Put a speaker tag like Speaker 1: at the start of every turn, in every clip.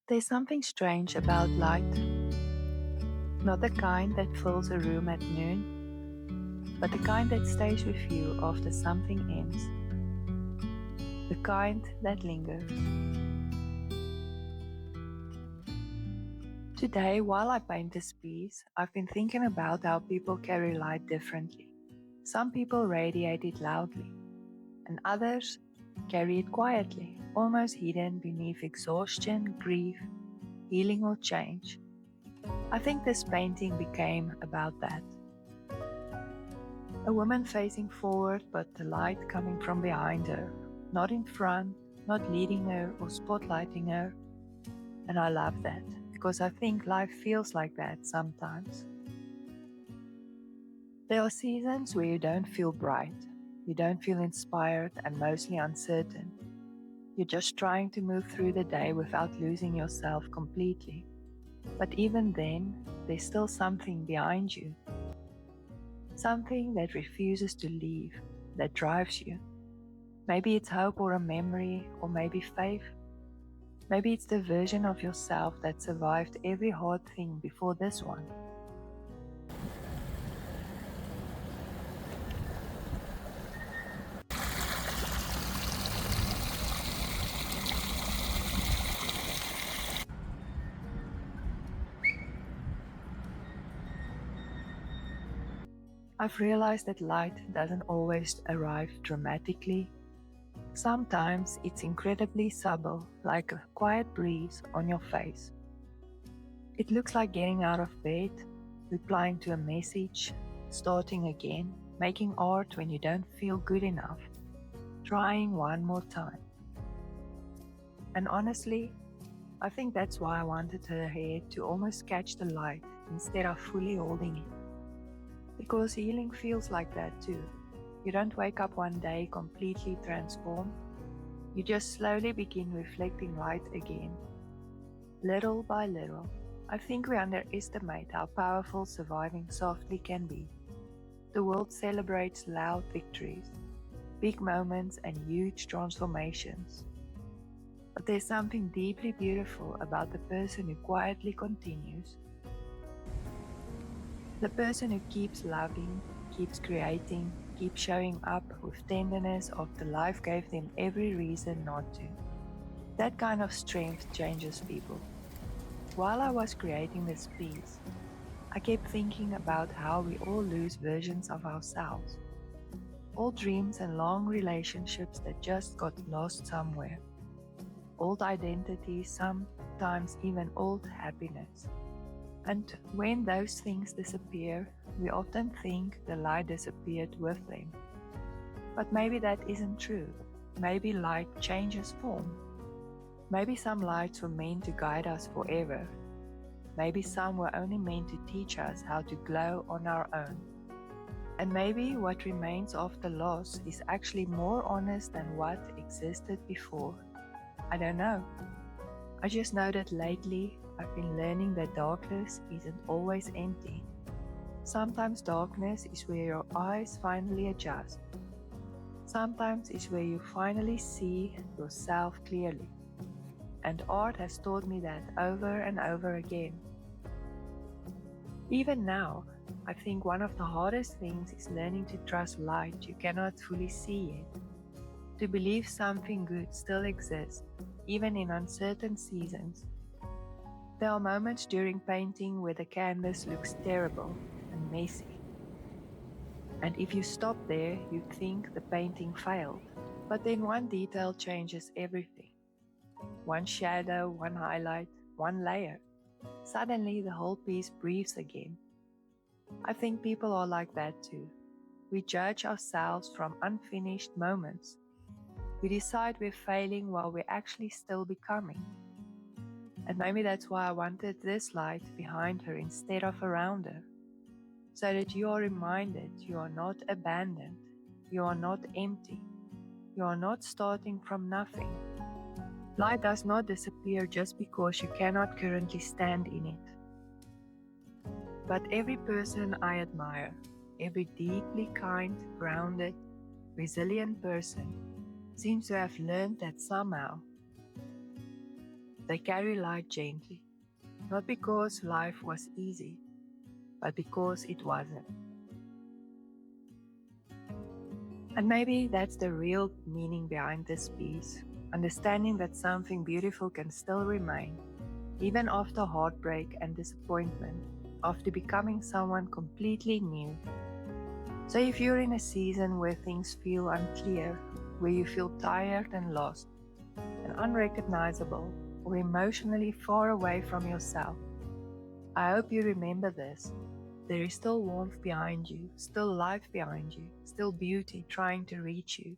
Speaker 1: There's something strange about light, not the kind that fills a room at noon, but the kind that stays with you after something ends, the kind that lingers. Today, while I paint this piece, I've been thinking about how people carry light differently. Some people radiate it loudly, and others carry it quietly, almost hidden beneath exhaustion, grief, healing, or change. I think this painting became about that. A woman facing forward, but the light coming from behind her, not in front, not leading her or spotlighting her. And I love that, because I think life feels like that sometimes. There are seasons where you don't feel bright, you don't feel inspired and mostly uncertain. You're just trying to move through the day without losing yourself completely. But even then, there's still something behind you. Something that refuses to leave, that drives you. Maybe it's hope or a memory, or maybe faith. Maybe it's the version of yourself that survived every hard thing before this one. I've realized that light doesn't always arrive dramatically. Sometimes it's incredibly subtle, like a quiet breeze on your face. It looks like getting out of bed, replying to a message, starting again, making art when you don't feel good enough, trying one more time. And honestly, I think that's why I wanted her hair to almost catch the light instead of fully holding it. Because healing feels like that too. You don't wake up one day completely transformed. You just slowly begin reflecting light again, little by little. I think we underestimate how powerful surviving softly can be. The world celebrates loud victories, big moments, and huge transformations. But there's something deeply beautiful about the person who quietly continues. The person who keeps loving, keeps creating, keeps showing up with tenderness after life gave them every reason not to. That kind of strength changes people. While I was creating this piece, I kept thinking about how we all lose versions of ourselves. Old dreams and long relationships that just got lost somewhere. Old identities, sometimes even old happiness. And when those things disappear, we often think the light disappeared with them. But maybe that isn't true. Maybe light changes form. Maybe some lights were meant to guide us forever. Maybe some were only meant to teach us how to glow on our own. And maybe what remains after loss is actually more honest than what existed before. I don't know. I just know that lately I've been learning that darkness isn't always empty. Sometimes darkness is where your eyes finally adjust. Sometimes it's where you finally see yourself clearly. And art has taught me that over and over again. Even now, I think one of the hardest things is learning to trust light you cannot fully see yet. To believe something good still exists, even in uncertain seasons. There are moments during painting where the canvas looks terrible and messy. And if you stop there, you'd think the painting failed. But then one detail changes everything. One shadow, one highlight, one layer. Suddenly the whole piece breathes again. I think people are like that too. We judge ourselves from unfinished moments. We decide we're failing while we're actually still becoming. And maybe that's why I wanted this light behind her instead of around her. So that you are reminded you are not abandoned, you are not empty, you are not starting from nothing. Light does not disappear just because you cannot currently stand in it. But every person I admire, every deeply kind, grounded, resilient person, seems to have learned that somehow. They carry light gently, not because life was easy, but because it wasn't. And maybe that's the real meaning behind this piece, understanding that something beautiful can still remain, even after heartbreak and disappointment, after becoming someone completely new. So if you're in a season where things feel unclear, where you feel tired and lost, and unrecognizable, or emotionally far away from yourself, I hope you remember this. There is still warmth behind you, still life behind you, still beauty trying to reach you.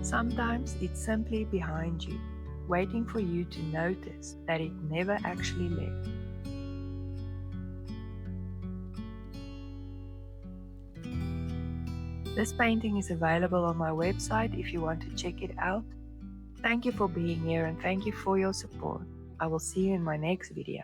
Speaker 1: Sometimes it's simply behind you, waiting for you to notice that it never actually left. This painting is available on my website if you want to check it out. Thank you for being here and thank you for your support. I will see you in my next video.